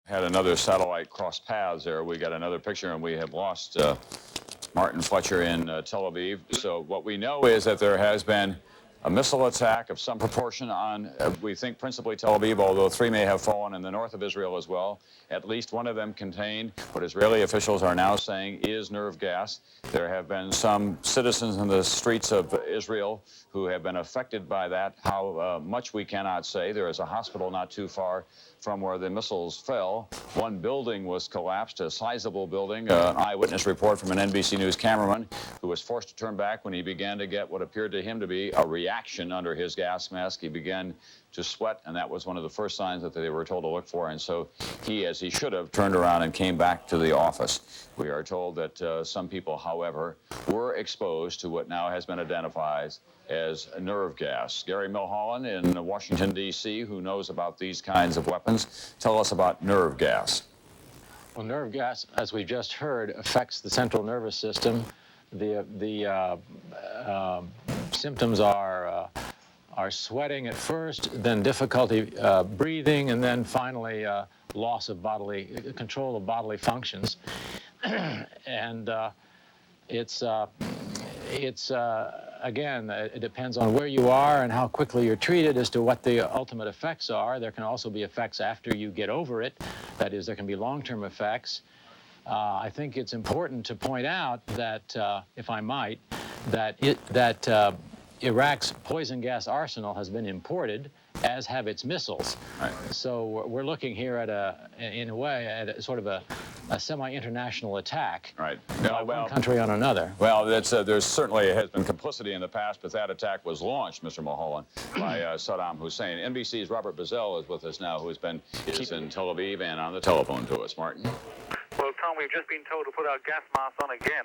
Had another satellite cross paths there. We got another picture, and we have lost Martin Fletcher in Tel Aviv. So what we know is that there has been a missile attack of some proportion on, we think, principally Tel Aviv, although 3 may have fallen in the north of Israel as well. At least one of them contained what Israeli officials are now saying is nerve gas. There have been some citizens in the streets of Israel who have been affected by that. How much we cannot say. There is a hospital not too far from where the missiles fell. One building was collapsed, a sizable building. An eyewitness report from an NBC News cameraman who was forced to turn back when he began to get what appeared to him to be a reaction under his gas mask. He began to sweat, and that was one of the first signs that they were told to look for. And so he, as he should have, turned around and came back to the office. We are told that some people, however, were exposed to what now has been identified as nerve gas. Gary Milholland in Washington, D.C., who knows about these kinds of weapons, tell us about nerve gas. Well, nerve gas, as we just heard, affects the central nervous system. The symptoms are sweating at first, then difficulty breathing, and then finally loss of control of bodily functions. And again, it depends on where you are and how quickly you're treated as to what the ultimate effects are. There can also be effects after you get over it. That is, there can be long-term effects. I think it's important to point out that, if I might, that Iraq's poison gas arsenal has been imported, as have its missiles. Right. So we're looking here at in a way, at a sort of a semi-international attack. Right. By one country on another. Well, there certainly has been complicity in the past, but that attack was launched, Mr. Mulholland, by Saddam Hussein. NBC's Robert Bazell is with us now, who is in Tel Aviv and on the telephone to us. Martin? Well, Tom, we've just been told to put our gas mask on again,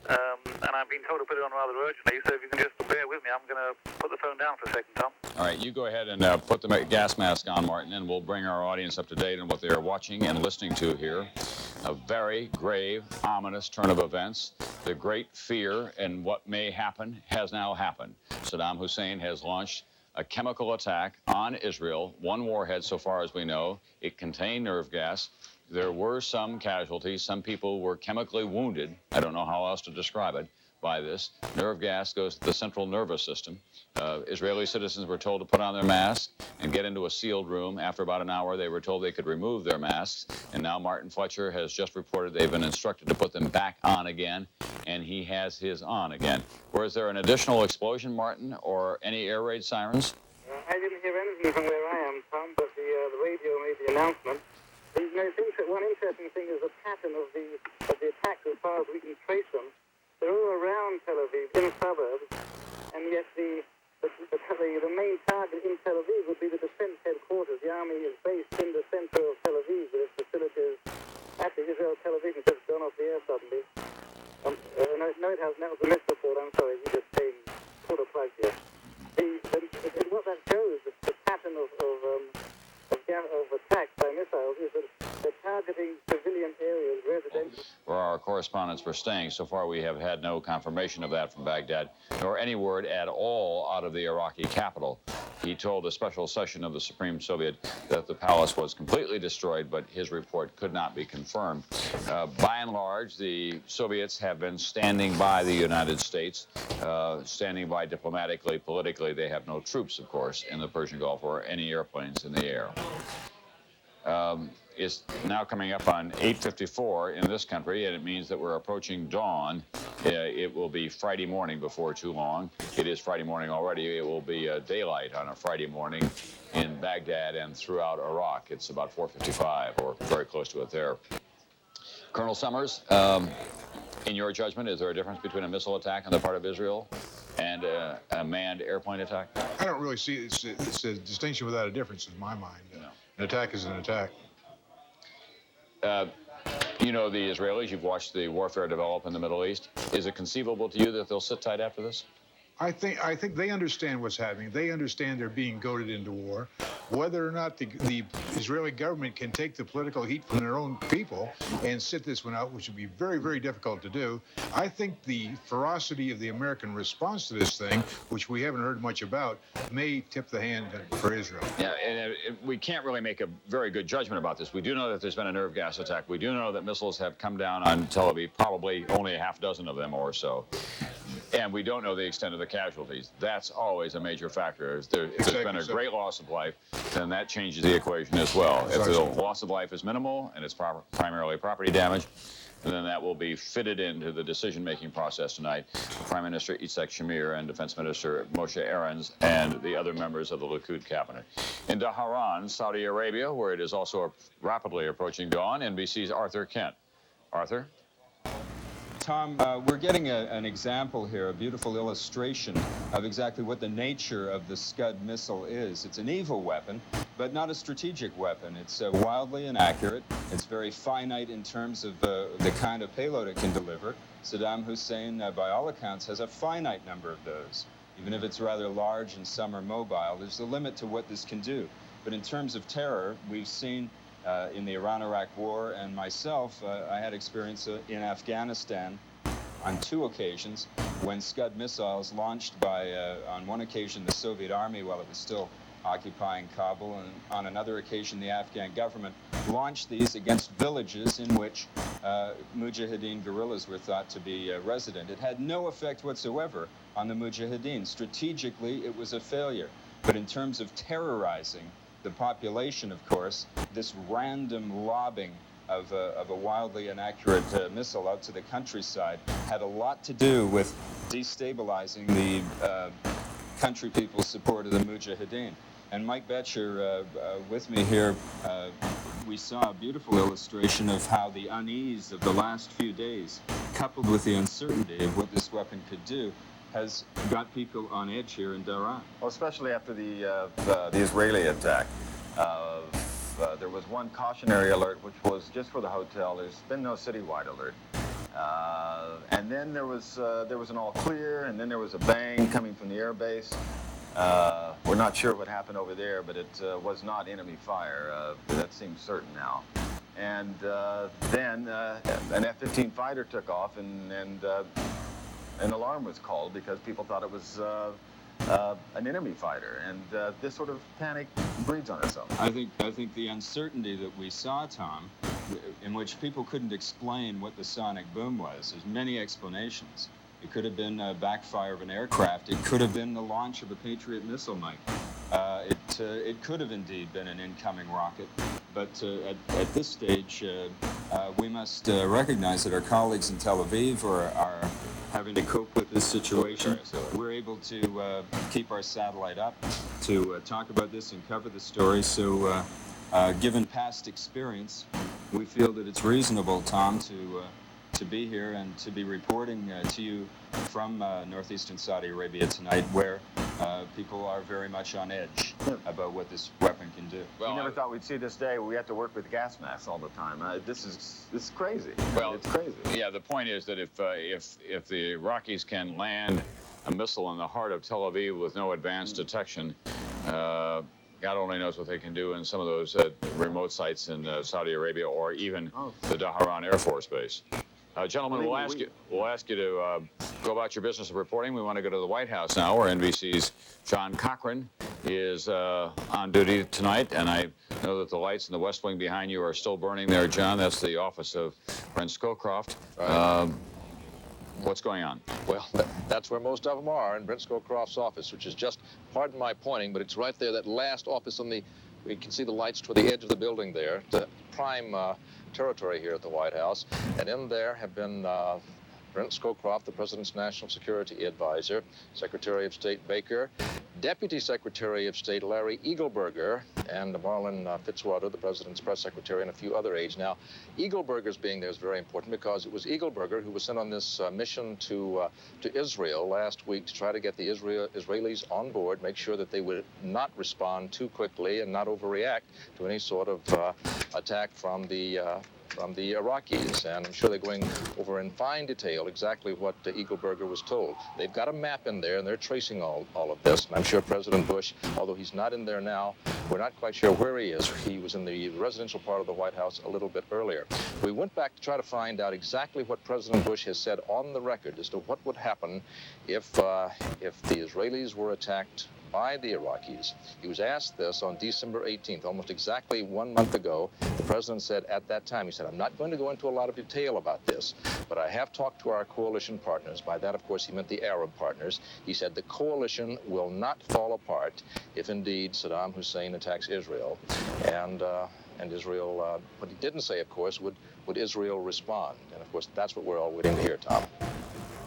and I've been told to put it on rather urgently, so if you can just bear with me, I'm going to put the phone down for a second, Tom. All right, you go ahead and put the gas mask on, Martin, and we'll bring our audience up to date on what they are watching and listening to here. A very grave, ominous turn of events. The great fear and what may happen has now happened. Saddam Hussein has launched a chemical attack on Israel, one warhead so far as we know. It contained nerve gas. There were some casualties. Some people were chemically wounded. I don't know how else to describe it by this. Nerve gas goes to the central nervous system. Israeli citizens were told to put on their masks and get into a sealed room. After about an hour, they were told they could remove their masks. And now Martin Fletcher has just reported they've been instructed to put them back on again, and he has his on again. Was there an additional explosion, Martin, or any air raid sirens? I didn't hear anything from where I am, Tom, but the radio made the announcement. One interesting thing is the pattern of the attacks as far as we can trace them. They're all around Tel Aviv, in suburbs, and yet the main target in Tel Aviv would be the defense headquarters. The army is based in the center of Tel Aviv, with its facilities at the Israel television just gone off the air suddenly. No, it hasn't. That was a missed report. I'm sorry. You just came pulled a plug here. What that shows, the pattern of attacks by missiles, is that they're targeting civilian areas, residential. Where our correspondents were staying. So far, we have had no confirmation of that from Baghdad, nor any word at all out of the Iraqi capital. He told a special session of the Supreme Soviet that the palace was completely destroyed, but his report could not be confirmed. By and large, the Soviets have been standing by the United States, standing by diplomatically, politically. They have no troops, of course, in the Persian Gulf or any airplanes in the air. It's now coming up on 8:54 in this country, and it means that we're approaching dawn. It will be Friday morning before too long. It is Friday morning already. It will be daylight on a Friday morning in Baghdad and throughout Iraq. It's about 4:55, or very close to it there. Colonel Summers, in your judgment, is there a difference between a missile attack on the part of Israel and a manned airplane attack? I don't really see it. It's a distinction without a difference in my mind. No. An attack is an attack. You know the Israelis, you've watched the warfare develop in the Middle East. Is it conceivable to you that they'll sit tight after this? I think they understand what's happening. They understand they're being goaded into war. Whether or not the Israeli government can take the political heat from their own people and sit this one out, which would be very, very difficult to do, I think the ferocity of the American response to this thing, which we haven't heard much about, may tip the hand for Israel. Yeah, and we can't really make a very good judgment about this. We do know that there's been a nerve gas attack. We do know that missiles have come down on Tel Aviv, probably only a half dozen of them or so. And we don't know the extent of the casualties. That's always a major factor. If there's been a great loss of life, then that changes the equation as well. If the loss of life is minimal and it's primarily property damage, then that will be fitted into the decision-making process tonight. Prime Minister Yitzhak Shamir and Defense Minister Moshe Aarons and the other members of the Likud cabinet. In Dhahran, Saudi Arabia, where it is also rapidly approaching dawn, NBC's Arthur Kent. Arthur? Tom, we're getting an example here, a beautiful illustration of exactly what the nature of the Scud missile is. It's an evil weapon, but not a strategic weapon. It's wildly inaccurate. It's very finite in terms of the kind of payload it can deliver. Saddam Hussein, by all accounts, has a finite number of those. Even if it's rather large and some are mobile, there's a limit to what this can do. But in terms of terror, we've seen in the Iran-Iraq War, and myself, I had experience in Afghanistan on 2 occasions when Scud missiles launched by, on one occasion, the Soviet Army while it was still occupying Kabul, and on another occasion, the Afghan government launched these against villages in which Mujahideen guerrillas were thought to be resident. It had no effect whatsoever on the Mujahideen. Strategically, it was a failure. But in terms of terrorizing the population, of course, this random lobbing of a wildly inaccurate missile out to the countryside had a lot to do with destabilizing the country people's support of the Mujahideen. And Mike Betcher, with me here, we saw a beautiful illustration of how the unease of the last few days, coupled with the uncertainty of what this weapon could do, has got people on edge here in Dhahran. Well, especially after the Israeli attack. There was one cautionary alert, which was just for the hotel. There's been no citywide alert. And then there was an all clear, and then there was a bang coming from the air base. We're not sure what happened over there, but it was not enemy fire. That seems certain now. And then an F-15 fighter took off, and an alarm was called because people thought it was an enemy fighter, and this sort of panic breeds on itself. I think the uncertainty that we saw, Tom, in which people couldn't explain what the sonic boom was, there's many explanations. It could have been a backfire of an aircraft. It could have been the launch of a Patriot missile, Mike. It could have indeed been an incoming rocket. But at this stage, we must recognize that our colleagues in Tel Aviv are having to cope with this situation. We're able to keep our satellite up to talk about this and cover the story. So given past experience, we feel that it's reasonable, Tom, to be here and to be reporting to you from northeastern Saudi Arabia tonight, where people are very much on edge about what this weapon can do. Well, we never thought we'd see this day. We have to work with gas masks all the time. This is crazy. Well, it's crazy. Yeah, the point is that if the Iraqis can land a missile in the heart of Tel Aviv with no advanced detection, God only knows what they can do in some of those remote sites in Saudi Arabia or even the Dhahran Air Force Base. Gentlemen, we'll ask you to go about your business of reporting. We want to go to the White House now, where NBC's John Cochran is on duty tonight, and I know that the lights in the West Wing behind you are still burning there, John. That's the office of Brent Scowcroft. What's going on? Well, that's where most of them are, in Brent Scowcroft's office, which is just, pardon my pointing, but it's right there, that last office on the, we can see the lights toward the edge of the building there, the prime territory here at the White House. And in there have been Brent Scowcroft, the President's National Security Advisor, Secretary of State Baker, Deputy Secretary of State Larry Eagleburger and Marlin Fitzwater, the president's press secretary, and a few other aides. Now, Eagleburger's being there is very important because it was Eagleburger who was sent on this mission to Israel last week to try to get the Israelis on board, make sure that they would not respond too quickly and not overreact to any sort of attack from the Iraqis. And I'm sure they're going over in fine detail exactly what Eagleburger was told. They've got a map in there, and they're tracing all of this. And I'm sure President Bush, although he's not in there now, we're not quite sure where he is. He was in the residential part of the White House a little bit earlier. We went back to try to find out exactly what President Bush has said on the record as to what would happen if the Israelis were attacked by the Iraqis. He was asked this on December 18th, almost exactly 1 month ago. The president said at that time, he said, I'm not going to go into a lot of detail about this, but I have talked to our coalition partners. By that, of course, he meant the Arab partners. He said the coalition will not fall apart if indeed Saddam Hussein attacks Israel. And Israel, what he didn't say, of course, would Israel respond? And of course, that's what we're all waiting to hear, Tom.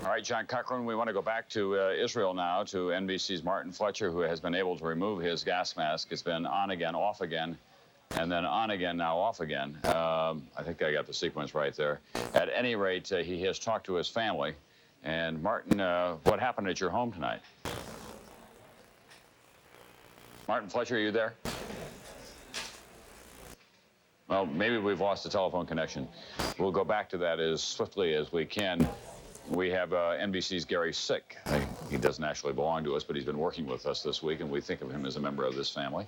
All right, John Cochran, we want to go back to Israel now, to NBC's Martin Fletcher, who has been able to remove his gas mask. It's been on again, off again, and then on again, now off again. I think I got the sequence right there. At any rate, he has talked to his family. And Martin, what happened at your home tonight? Martin Fletcher, are you there? Well, maybe we've lost the telephone connection. We'll go back to that as swiftly as we can. We have NBC's Gary Sick. He doesn't actually belong to us, but he's been working with us this week, and we think of him as a member of this family.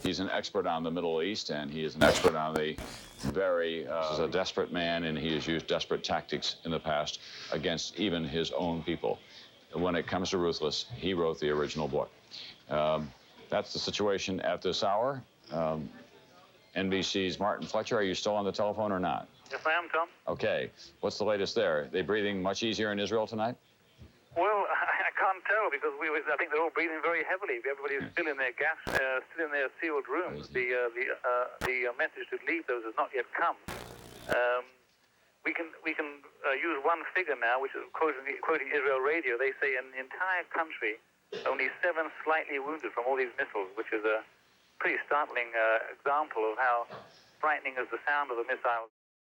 He's an expert on the Middle East, and he is an expert on the he's a desperate man, and he has used desperate tactics in the past against even his own people. When it comes to ruthless, he wrote the original book. That's the situation at this hour. NBC's Martin Fletcher, are you still on the telephone or not? Yes, I am, Tom. Okay. What's the latest there? They breathing much easier in Israel tonight? Well, I can't tell because I think they're all breathing very heavily. Everybody's still in their still in their sealed rooms. The message to leave those has not yet come. We can use one figure now, which is quoting Israel Radio. They say in the entire country, only 7 slightly wounded from all these missiles, which is a pretty startling example of how frightening is the sound of the missile.